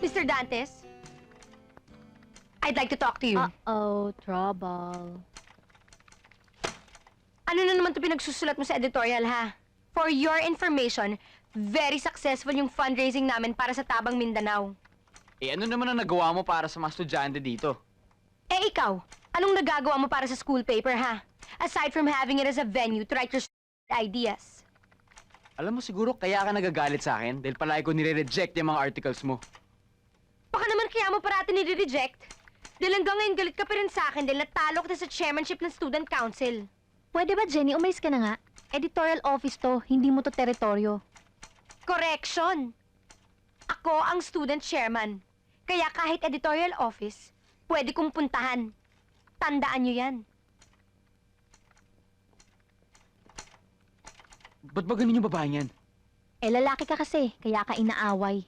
Mr. Dantes? I'd like to talk to you. Uh-oh, trouble. Ano na naman 'to pinagsusulat mo sa editorial, ha? For your information, very successful yung fundraising namin para sa Tabang Mindanao. Eh ano naman ang nagawa mo para sa mga estudyante dito? Eh ikaw, anong nagagawa mo para sa school paper, ha? Aside from having it as a venue to write your ideas. Alam mo siguro kaya ka nagagalit sa akin dahil palagi ko nire-reject yung mga articles mo. Baka naman kaya mo parati nire-reject. Dahil hanggang ngayon galit ka pa rin sa akin dahil natalo kita sa chairmanship ng student council. Pwede ba, Jenny, umalis ka na nga? Editorial office to, hindi mo to teritoryo. Correction! Ako ang student chairman. Kaya kahit editorial office, pwede kong puntahan. Tandaan nyo yan. Ba't ba ganun yung babaeng yan? Eh, lalaki ka kasi, kaya ka inaaway.